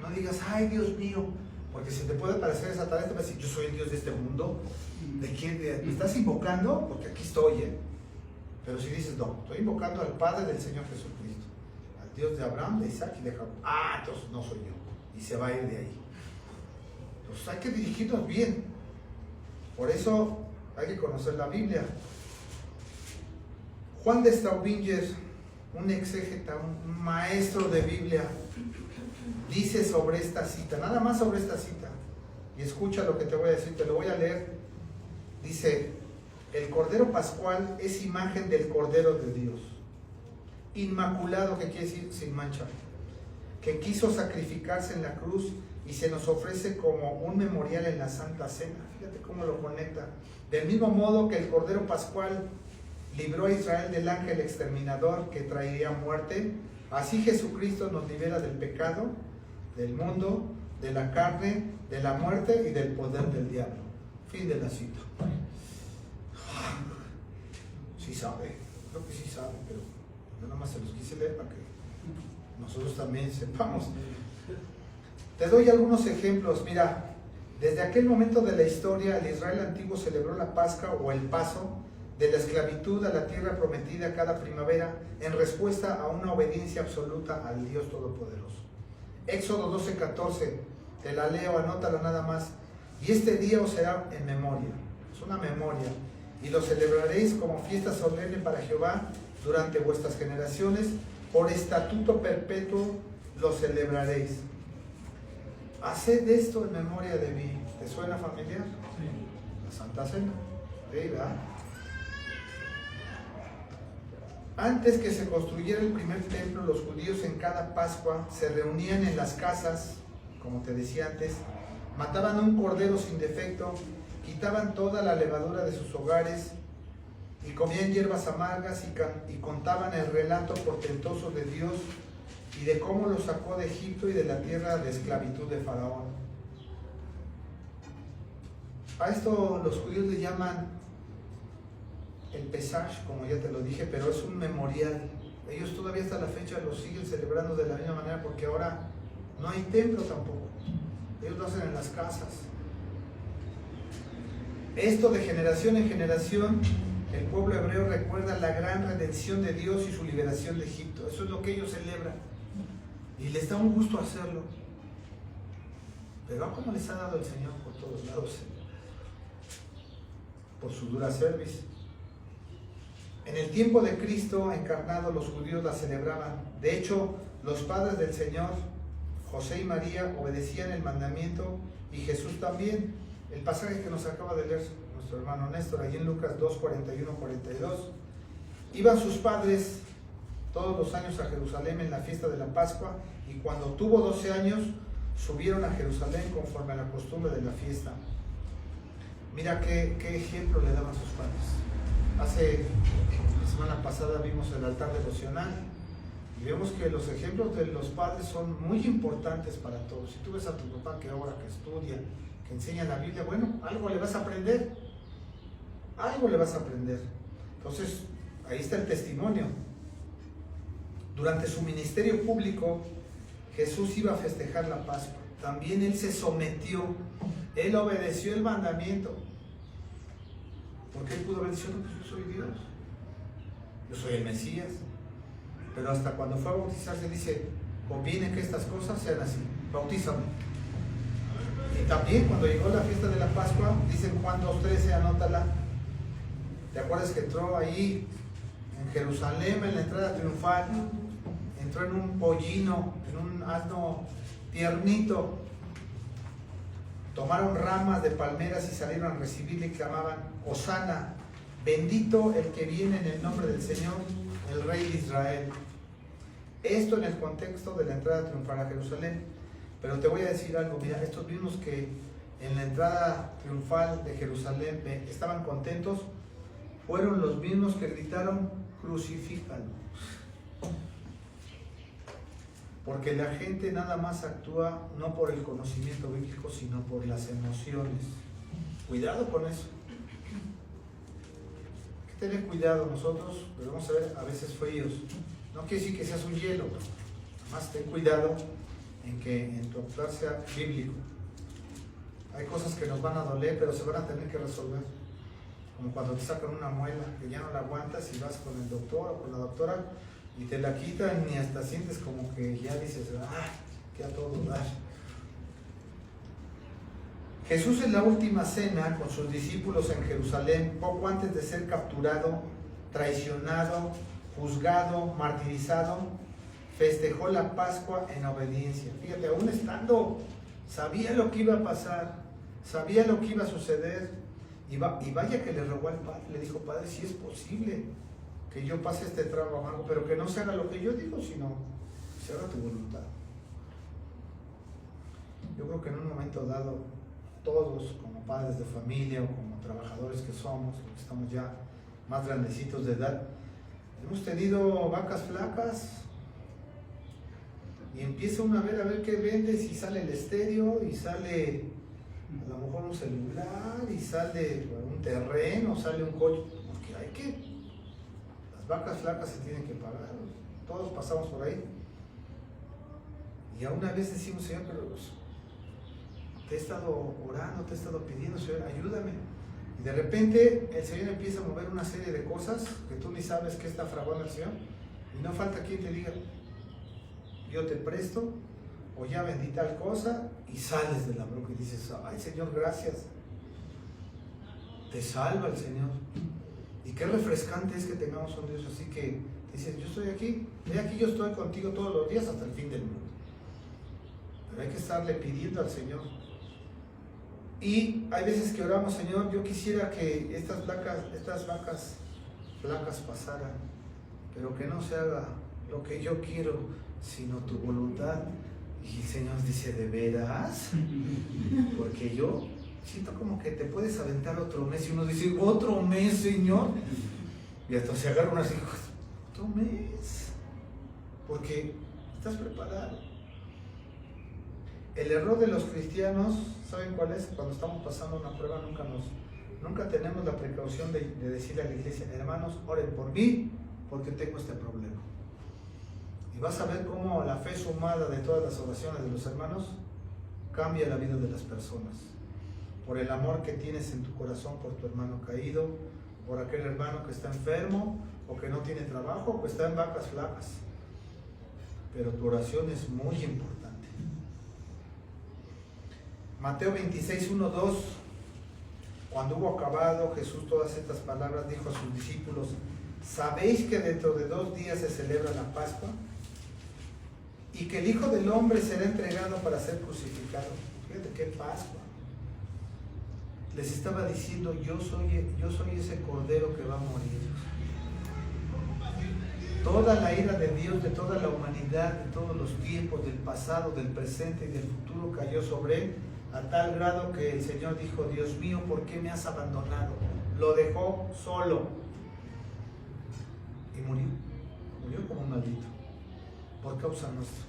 no digas, ay Dios mío, porque si te puede parecer Satanás, te va a decir, yo soy el Dios de este mundo. ¿De quién? ¿Me estás invocando? Porque aquí estoy, Pero si dices, no, estoy invocando al Padre del Señor Jesucristo, al Dios de Abraham, de Isaac y de Jacob. Ah, entonces no soy yo. Y se va a ir de ahí. Entonces hay que dirigirnos bien. Por eso hay que conocer la Biblia. Juan de Staubinger, un exégeta, un maestro de Biblia, dice sobre esta cita, nada más sobre esta cita, y escucha lo que te voy a decir, te lo voy a leer. Dice, el Cordero Pascual es imagen del Cordero de Dios, inmaculado, que quiere decir sin mancha, que quiso sacrificarse en la cruz y se nos ofrece como un memorial en la Santa Cena. Fíjate cómo lo conecta. Del mismo modo que el Cordero Pascual libró a Israel del ángel exterminador que traería muerte, así Jesucristo nos libera del pecado, del mundo, de la carne, de la muerte y del poder del diablo. Fin de la cita. Sí sabe, creo que sí sabe, pero yo nada más se los quise leer para que nosotros también sepamos. Te doy algunos ejemplos. Mira, desde aquel momento de la historia, el Israel antiguo celebró la Pascua o el paso de la esclavitud a la tierra prometida cada primavera en respuesta a una obediencia absoluta al Dios Todopoderoso. Éxodo 12:14, te la leo, anótala nada más. Y este día os será en memoria, es una memoria, y lo celebraréis como fiesta solemne para Jehová durante vuestras generaciones, por estatuto perpetuo lo celebraréis. Haced esto en memoria de mí. ¿Te suena familiar? Sí. La Santa Cena. ¿Verdad? Antes que se construyera el primer templo, los judíos en cada Pascua se reunían en las casas, como te decía antes, mataban un cordero sin defecto, quitaban toda la levadura de sus hogares y comían hierbas amargas y contaban el relato portentoso de Dios y de cómo los sacó de Egipto y de la tierra de esclavitud de Faraón. A esto los judíos le llaman el Pesach, como ya te lo dije, pero es un memorial. Ellos todavía hasta la fecha lo siguen celebrando de la misma manera porque ahora no hay templo tampoco. Ellos lo hacen en las casas. Esto de generación en generación, el pueblo hebreo recuerda la gran redención de Dios y su liberación de Egipto. Eso es lo que ellos celebran. Y les da un gusto hacerlo. Pero ¿cómo les ha dado el Señor por todos lados? Por su dura cerviz. En el tiempo de Cristo encarnado, los judíos la celebraban. De hecho, los padres del Señor, José y María, obedecían el mandamiento, y Jesús también. El pasaje que nos acaba de leer nuestro hermano Néstor, allí en Lucas 2, 41, 42. Iban sus padres todos los años a Jerusalén en la fiesta de la Pascua, y cuando tuvo 12 años, subieron a Jerusalén conforme a la costumbre de la fiesta. Mira qué ejemplo le daban sus padres. La semana pasada vimos el altar devocional y vemos que los ejemplos de los padres son muy importantes para todos. Si tú ves a tu papá que ora, que estudia, que enseña la Biblia, bueno, algo le vas a aprender. Algo le vas a aprender. Entonces, ahí está el testimonio. Durante su ministerio público, Jesús iba a festejar la Pascua. También Él se sometió. Él obedeció el mandamiento. Porque Él pudo haber dicho, no, pues yo soy Dios. Yo soy el Mesías. Pero hasta cuando fue a bautizarse dice, conviene que estas cosas sean así. Bautízame. Y también cuando llegó la fiesta de la Pascua, dice en Juan 2:13, anótala. ¿Te acuerdas que entró ahí en Jerusalén, en la entrada triunfal? Entró en un pollino, en un asno tiernito. Tomaron ramas de palmeras y salieron a recibirle y clamaban, Hosana, bendito el que viene en el nombre del Señor, el Rey de Israel. Esto en el contexto de la entrada triunfal a Jerusalén. Pero te voy a decir algo, mira, estos mismos que en la entrada triunfal de Jerusalén estaban contentos, fueron los mismos que gritaron, crucifícalo. Porque la gente nada más actúa no por el conocimiento bíblico, sino por las emociones. Cuidado con eso. Hay que tener cuidado nosotros, pero vamos a ver, a veces fríos. No quiere decir que seas un hielo, más ten cuidado en que en tu actuar sea bíblico. Hay cosas que nos van a doler, pero se van a tener que resolver. Como cuando te sacan una muela, que ya no la aguantas y vas con el doctor o con la doctora y te la quitan y hasta sientes como que ya dices, que a todo dar. Jesús en la última cena con sus discípulos en Jerusalén, poco antes de ser capturado, traicionado, juzgado, martirizado, festejó la Pascua en obediencia. Fíjate, aún estando, sabía lo que iba a pasar, sabía lo que iba a suceder, y vaya que le rogó al Padre, le dijo, Padre, si es posible que yo pase este trago amargo, pero que no se haga lo que yo digo, sino que se haga tu voluntad. Yo creo que en un momento dado, todos como padres de familia o como trabajadores que somos, que estamos ya más grandecitos de edad, hemos tenido vacas flacas y empieza uno a ver qué vendes y sale el estéreo y sale a lo mejor un celular y sale un terreno, sale un coche, porque hay que, las vacas flacas se tienen que pagar, todos pasamos por ahí y a una vez decimos, Señor, pero te he estado orando, te he estado pidiendo, Señor, ayúdame. Y de repente el Señor empieza a mover una serie de cosas que tú ni sabes qué está fraguando el Señor. Y no falta quien te diga, yo te presto, o ya vendí tal cosa, y sales de la bronca y dices, ay Señor, gracias. Te salva el Señor. Y qué refrescante es que tengamos un Dios así que dice, yo estoy aquí, ve aquí, yo estoy contigo todos los días hasta el fin del mundo. Pero hay que estarle pidiendo al Señor. Y hay veces que oramos, Señor, yo quisiera que estas vacas flacas pasaran, pero que no se haga lo que yo quiero, sino tu voluntad. Y el Señor dice, ¿de veras? Porque yo siento como que te puedes aventar otro mes y uno dice, ¿otro mes, Señor? Y hasta se agarra uno así, ¿otro mes? Porque estás preparado. El error de los cristianos, ¿saben cuál es? Cuando estamos pasando una prueba nunca tenemos la precaución de decirle a la iglesia, hermanos, oren por mí porque tengo este problema. Y vas a ver cómo la fe sumada de todas las oraciones de los hermanos cambia la vida de las personas. por el amor que tienes en tu corazón por tu hermano caído, por aquel hermano que está enfermo, o que no tiene trabajo, o que está en vacas flacas. Pero tu oración es muy importante. Mateo 26, 1, 2. Cuando hubo acabado Jesús todas estas palabras, dijo a sus discípulos: ¿sabéis que dentro de 2 días se celebra la Pascua? Y que el Hijo del Hombre será entregado para ser crucificado. Fíjate qué Pascua. Les estaba diciendo: yo soy ese Cordero que va a morir. Toda la ira de Dios, de toda la humanidad, de todos los tiempos, del pasado, del presente y del futuro cayó sobre él, a tal grado que el Señor dijo: Dios mío, ¿por qué me has abandonado? Lo dejó solo y murió como un maldito por causa nuestra.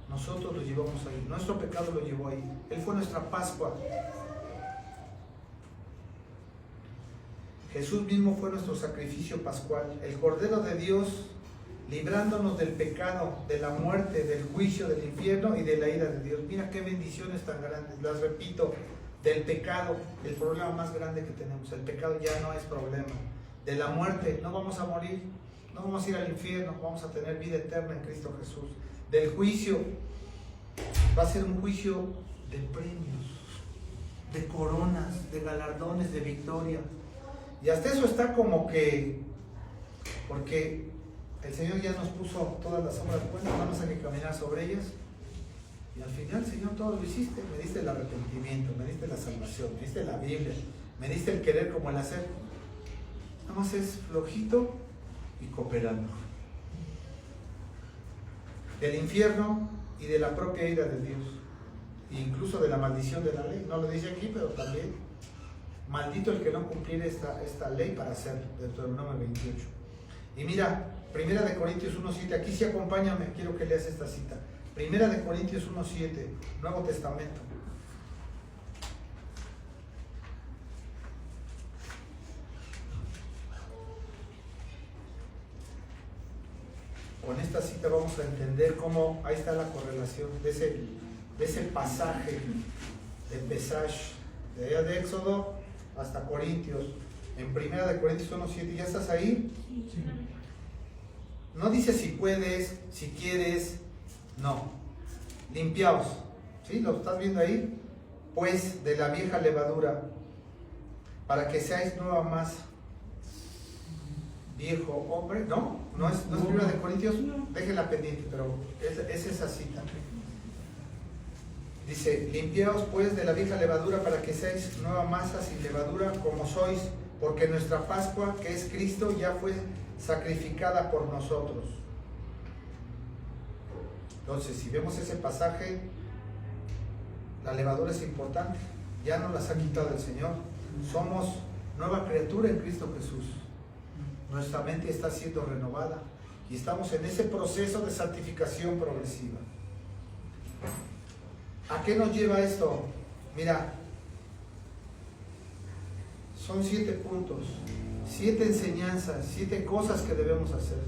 Nosotros lo llevamos ahí, nuestro pecado lo llevó ahí. Él fue nuestra Pascua. Jesús mismo fue nuestro sacrificio pascual, el Cordero de Dios, librándonos del pecado, de la muerte, del juicio, del infierno y de la ira de Dios. Mira qué bendiciones tan grandes. Las repito: del pecado, el problema más grande que tenemos. El pecado ya no es problema. De la muerte, no vamos a morir, no vamos a ir al infierno, vamos a tener vida eterna en Cristo Jesús. Del juicio, va a ser un juicio de premios, de coronas, de galardones, de victoria. Y hasta eso está como que, porque el Señor ya nos puso todas las obras buenas, nada más hay que caminar sobre ellas. Y al final, Señor, todo lo hiciste. Me diste el arrepentimiento, me diste la salvación, me diste la Biblia, me diste el querer como el hacer. Nada más es flojito y cooperando. Del infierno y de la propia ira de Dios, e incluso de la maldición de la ley. No lo dice aquí, pero también: maldito el que no cumpliera esta ley para hacer. Deuteronomio 28. Y mira, 1 Corintios 1:7, aquí sí acompáñame, quiero que leas esta cita. 1 Corintios 1:7, Nuevo Testamento. Con esta cita vamos a entender cómo, ahí está la correlación de ese pasaje de Pesach, de allá de Éxodo hasta Corintios, en 1 Corintios 1:7. ¿Ya estás ahí? Sí. No dice si puedes, si quieres, no. Limpiaos, ¿sí? ¿Lo estás viendo ahí? Pues de la vieja levadura, para que seáis nueva masa. Viejo hombre, ¿no? ¿No es 1 Corintios? Déjenla pendiente, pero es esa cita. Dice: limpiaos pues de la vieja levadura para que seáis nueva masa sin levadura como sois, porque nuestra Pascua, que es Cristo, ya fue sacrificada por nosotros. Entonces, si vemos ese pasaje, la levadura es importante. Ya nos las ha quitado el Señor. Somos nueva criatura en Cristo Jesús. Nuestra mente está siendo renovada y estamos en ese proceso de santificación progresiva. ¿A qué nos lleva esto? Mira, son 7 puntos, 7 enseñanzas, 7 cosas que debemos hacer.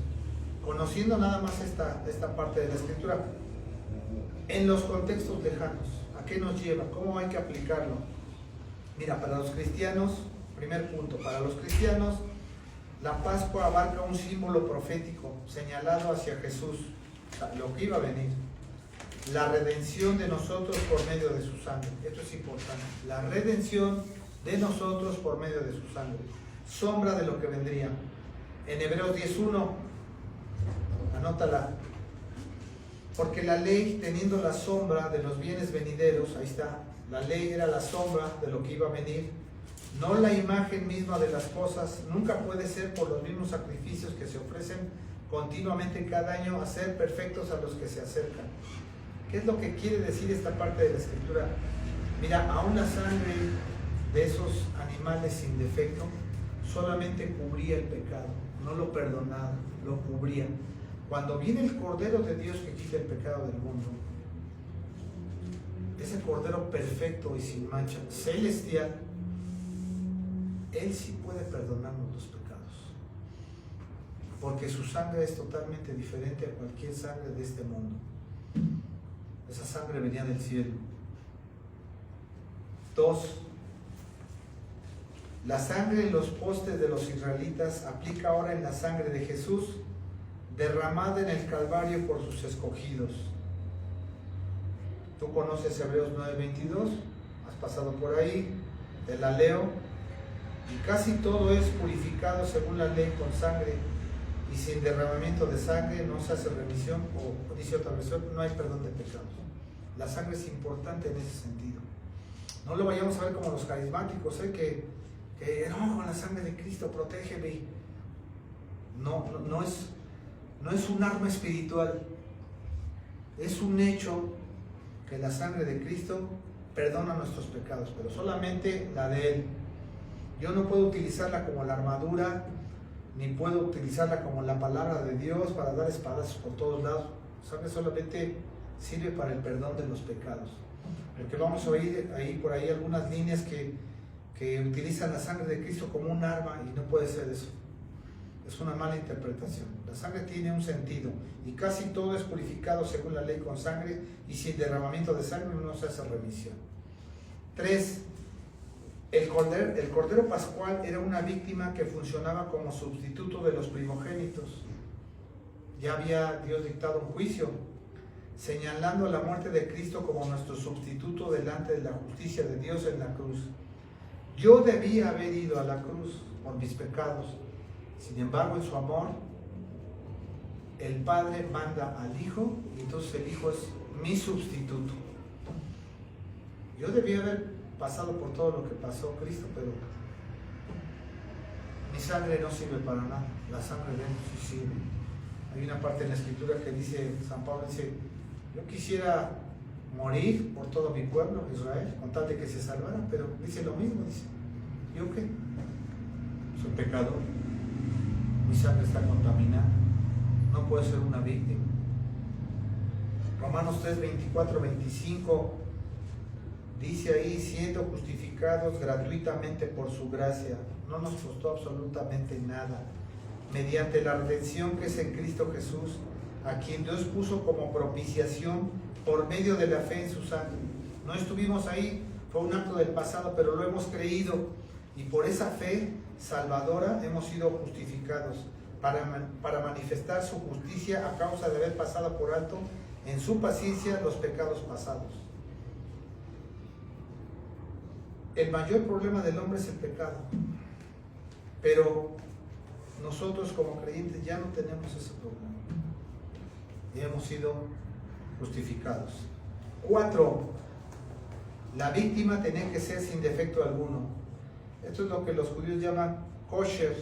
Conociendo nada más esta parte de la Escritura, en los contextos lejanos, ¿a qué nos lleva? ¿Cómo hay que aplicarlo? Mira, para los cristianos, primer punto, para los cristianos, la Pascua abarca un símbolo profético señalado hacia Jesús, lo que iba a venir. La redención de nosotros por medio de su sangre. Esto es importante. La redención de nosotros por medio de su sangre. Sombra de lo que vendría. En Hebreos 10:1, anótala. Porque la ley, teniendo la sombra de los bienes venideros, ahí está, la ley era la sombra de lo que iba a venir, no la imagen misma de las cosas, nunca puede ser por los mismos sacrificios que se ofrecen continuamente cada año a ser perfectos a los que se acercan. ¿Qué es lo que quiere decir esta parte de la Escritura? Mira, aún la sangre de esos animales sin defecto solamente cubría el pecado, no lo perdonaba, lo cubría. Cuando viene el Cordero de Dios que quita el pecado del mundo, ese Cordero perfecto y sin mancha, celestial, Él sí puede perdonarnos los pecados, porque su sangre es totalmente diferente a cualquier sangre de este mundo. Esa sangre venía del cielo. 2. La sangre en los postes de los israelitas aplica ahora en la sangre de Jesús, derramada en el Calvario por sus escogidos. Tú conoces Hebreos 9:22, has pasado por ahí, te la leo, y casi todo es purificado según la ley con sangre, y sin derramamiento de sangre no se hace remisión, o dice otra versión, no hay perdón de pecados. La sangre es importante en ese sentido. No lo vayamos a ver como los carismáticos, que no, con la sangre de Cristo, protégeme. No es un arma espiritual, es un hecho que la sangre de Cristo perdona nuestros pecados, pero solamente la de Él. Yo no puedo utilizarla como la armadura, ni puedo utilizarla como la palabra de Dios para dar espadazos por todos lados. La sangre solamente sirve para el perdón de los pecados. Porque vamos a oír por ahí algunas líneas que utilizan la sangre de Cristo como un arma, y no puede ser eso. Es una mala interpretación. La sangre tiene un sentido, y casi todo es purificado según la ley con sangre, y sin derramamiento de sangre no se hace remisión. 3. El Cordero Pascual era una víctima que funcionaba como sustituto de los primogénitos. Ya había Dios dictado un juicio, señalando la muerte de Cristo como nuestro sustituto delante de la justicia de Dios en la cruz. Yo debía haber ido a la cruz por mis pecados. Sin embargo, en su amor, el Padre manda al Hijo, y entonces el Hijo es mi sustituto. Yo debía haber pasado por todo lo que pasó Cristo, pero mi sangre no sirve para nada. La sangre de Él sí sirve. Hay una parte en la Escritura que dice, San Pablo dice, yo quisiera morir por todo mi pueblo, Israel, con tal de que se salvara, pero dice lo mismo, dice, ¿yo qué? Soy pecador, mi sangre está contaminada, no puedo ser una víctima. Romanos 3, 24, 25 dice ahí, siendo justificados gratuitamente por su gracia, no nos costó absolutamente nada, mediante la redención que es en Cristo Jesús, a quien Dios puso como propiciación por medio de la fe en su sangre. No estuvimos ahí, fue un acto del pasado, pero lo hemos creído, y por esa fe salvadora hemos sido justificados para manifestar su justicia a causa de haber pasado por alto en su paciencia los pecados pasados. El mayor problema del hombre es el pecado, pero nosotros como creyentes ya no tenemos ese problema. Y hemos sido justificados. 4. La víctima tenía que ser sin defecto alguno. Esto es lo que los judíos llaman kosher,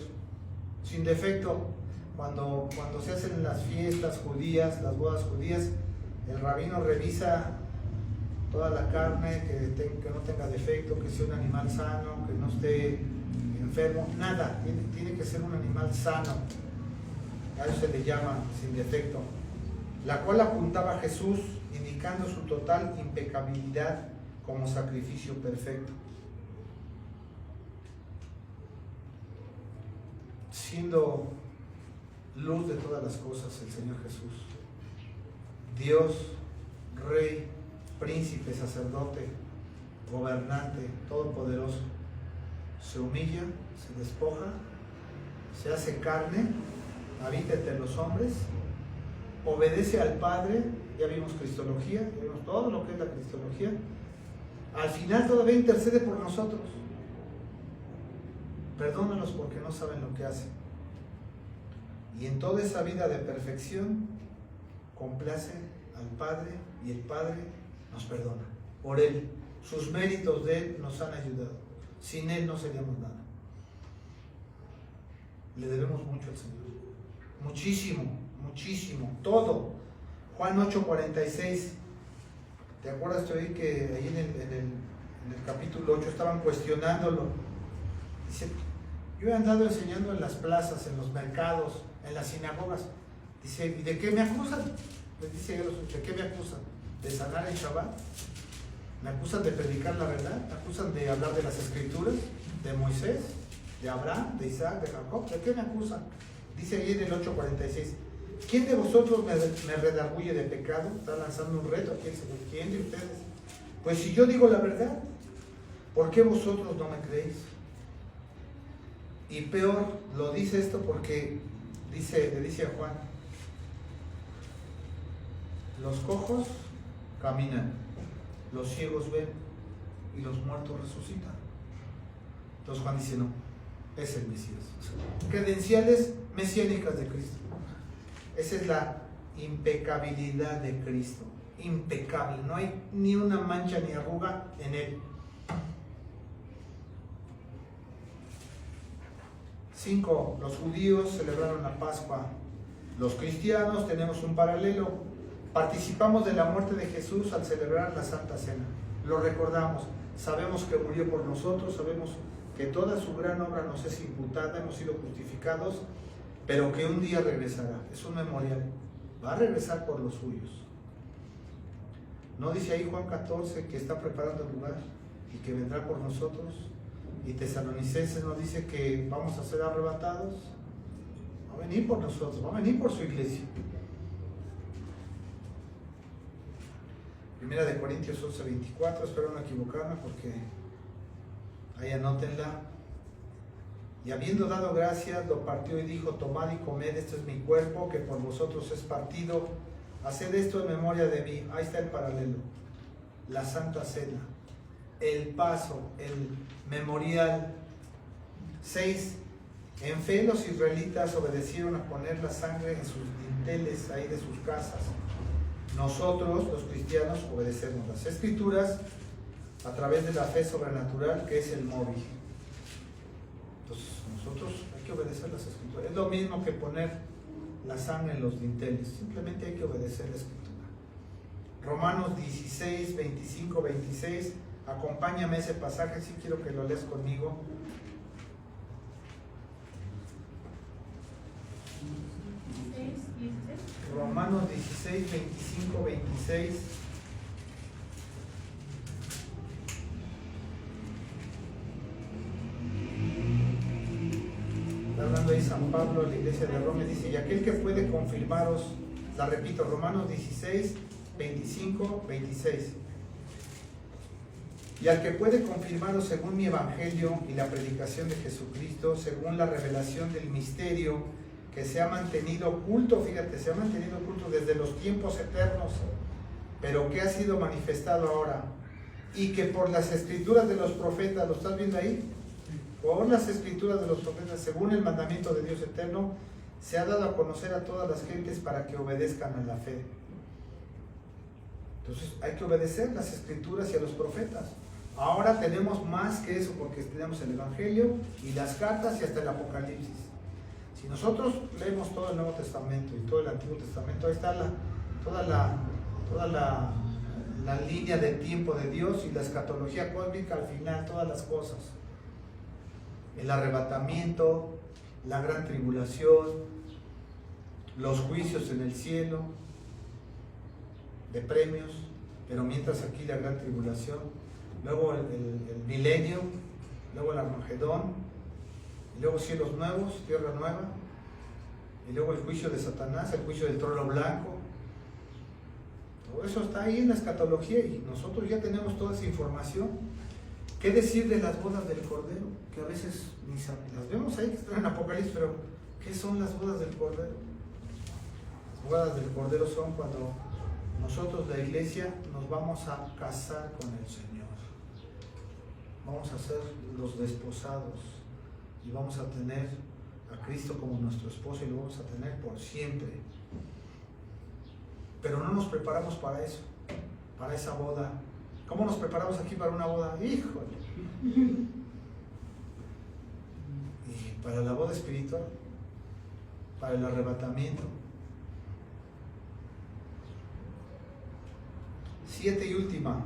sin defecto. Cuando se hacen las fiestas judías, las bodas judías, el rabino revisa toda la carne, que no tenga defecto, que sea un animal sano, que no esté enfermo, nada, tiene que ser un animal sano. A eso se le llama sin defecto, la cual apuntaba a Jesús, indicando su total impecabilidad como sacrificio perfecto. Siendo luz de todas las cosas el Señor Jesús, Dios, Rey, Príncipe, Sacerdote, Gobernante, Todopoderoso, se humilla, se despoja, se hace carne, habita entre los hombres, obedece al Padre. Ya vimos cristología, ya vimos todo lo que es la cristología. Al final todavía intercede por nosotros. Perdónalos porque no saben lo que hacen. Y en toda esa vida de perfección complace al Padre, y el Padre nos perdona por Él. Sus méritos de Él nos han ayudado. Sin Él no seríamos nada. Le debemos mucho al Señor. Muchísimo, muchísimo, todo. Juan 8:46. ¿Te acuerdas de oír que ahí en el capítulo 8 estaban cuestionándolo? Dice, yo he andado enseñando en las plazas, en los mercados, en las sinagogas. Dice, ¿y de qué me acusan? Les dice, ¿de qué me acusan? ¿De sanar el Shabbat? ¿Me acusan de predicar la verdad? ¿Me acusan de hablar de las Escrituras? ¿De Moisés? ¿De Abraham? ¿De Isaac? ¿De Jacob? ¿De qué me acusan? Dice ahí en el 8:46, ¿quién de vosotros me redarguye de pecado? Está lanzando un reto aquí el Señor. ¿Quién de ustedes? Pues si yo digo la verdad, ¿por qué vosotros no me creéis? Y peor, lo dice esto porque le dice a Juan, los cojos caminan, los ciegos ven y los muertos resucitan. Entonces Juan dice, no, es el Mesías. Credenciales mesiánicas de Cristo. Esa es la impecabilidad de Cristo. Impecable, no hay ni una mancha ni arruga en él. 5. Los judíos celebraron la Pascua. Los cristianos tenemos un paralelo. Participamos de la muerte de Jesús al celebrar la Santa Cena. Lo recordamos. Sabemos que murió por nosotros. Sabemos que toda su gran obra nos es imputada. Hemos sido justificados. Pero que un día regresará. Es un memorial. Va a regresar por los suyos. ¿No dice ahí Juan 14 que está preparando el lugar y que vendrá por nosotros? Y Tesalonicenses nos dice que vamos a ser arrebatados. Va a venir por nosotros, va a venir por su iglesia. Primera de Corintios 11:24, espero no equivocarme porque ahí anótenla. Y habiendo dado gracias, lo partió y dijo, tomad y comed, este es mi cuerpo que por vosotros es partido. Haced esto en memoria de mí. Ahí está el paralelo. La Santa Cena. El paso, el memorial. 6. En fe los israelitas obedecieron a poner la sangre en sus dinteles ahí de sus casas. Nosotros, los cristianos, obedecemos las Escrituras a través de la fe sobrenatural, que es el móvil. Entonces, nosotros hay que obedecer las Escrituras. Es lo mismo que poner la sangre en los dinteles. Simplemente hay que obedecer la Escritura. Romanos 16, 25, 26. Acompáñame ese pasaje, si quiero que lo leas conmigo. Romanos 16, 25, 26. Está hablando ahí San Pablo a la iglesia de Roma, dice, y aquel que puede confirmaros, la repito, Romanos 16, 25, 26. Y al que puede confirmaros según mi evangelio y la predicación de Jesucristo, según la revelación del misterio que se ha mantenido oculto, fíjate, se ha mantenido oculto desde los tiempos eternos, pero que ha sido manifestado ahora, y que por las escrituras de los profetas, ¿lo estás viendo ahí? Por las escrituras de los profetas, según el mandamiento de Dios eterno, se ha dado a conocer a todas las gentes para que obedezcan a la fe. Entonces hay que obedecer las escrituras y a los profetas. Ahora tenemos más que eso, porque tenemos el Evangelio y las cartas y hasta el Apocalipsis. Si nosotros leemos todo el Nuevo Testamento y todo el Antiguo Testamento, ahí está toda la línea de tiempo de Dios y la escatología cósmica, al final todas las cosas. El arrebatamiento, la gran tribulación, los juicios en el cielo, de premios, pero mientras aquí la gran tribulación, luego el milenio, luego el Armagedón, y luego cielos nuevos, tierra nueva, y luego el juicio de Satanás, el juicio del trono blanco. Todo eso está ahí en la escatología y nosotros ya tenemos toda esa información. ¿Qué decir de las bodas del Cordero? Que a veces ni las vemos ahí que están en Apocalipsis, pero ¿qué son las bodas del Cordero? Las bodas del Cordero son cuando nosotros, la iglesia, nos vamos a casar con el Señor. Vamos a ser los desposados y vamos a tener a Cristo como nuestro esposo y lo vamos a tener por siempre. Pero no nos preparamos para eso, para esa boda. ¿Cómo nos preparamos aquí para una boda? ¡Híjole! Y para la boda espiritual, para el arrebatamiento. 7 y última.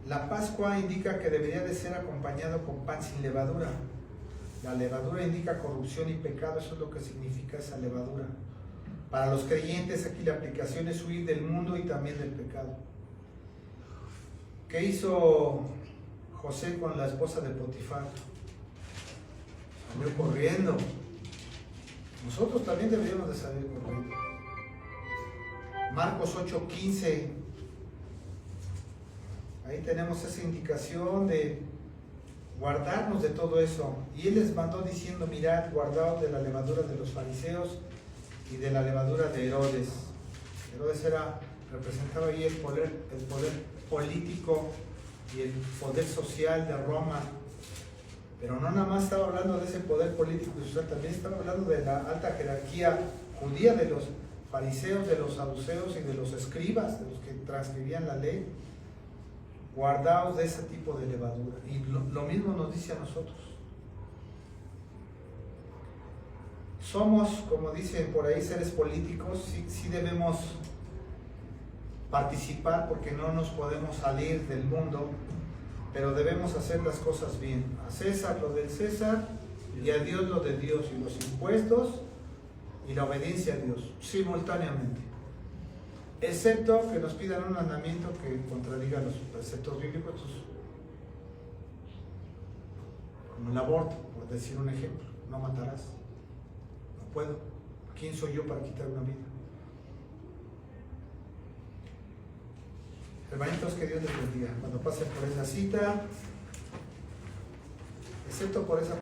La Pascua indica que debería de ser acompañado con pan sin levadura. La levadura indica corrupción y pecado, eso es lo que significa esa levadura. Para los creyentes aquí la aplicación es huir del mundo y también del pecado. ¿Qué hizo José con la esposa de Potifar? Salió corriendo. Nosotros también deberíamos de salir corriendo. Marcos 8:15. Ahí tenemos esa indicación de guardarnos de todo eso. Y Él les mandó diciendo, mirad, guardaos de la levadura de los fariseos y de la levadura de Herodes. Herodes representaba ahí el poder político y el poder social de Roma. Pero no nada más estaba hablando de ese poder político y social, también estaba hablando de la alta jerarquía judía, de los fariseos, de los saduceos y de los escribas, de los que transcribían la ley. Guardaos de ese tipo de levadura. Y lo mismo nos dice a nosotros. Somos, como dicen por ahí, seres políticos, sí debemos participar porque no nos podemos salir del mundo, pero debemos hacer las cosas bien. A César lo del César y a Dios lo de Dios, y los impuestos y la obediencia a Dios, simultáneamente. Excepto que nos pidan un mandamiento que contradiga los preceptos bíblicos, como el aborto, por decir un ejemplo. No matarás. No puedo. ¿Quién soy yo para quitar una vida? Hermanitos, que Dios les bendiga. Cuando pasen por esa cita, excepto por esa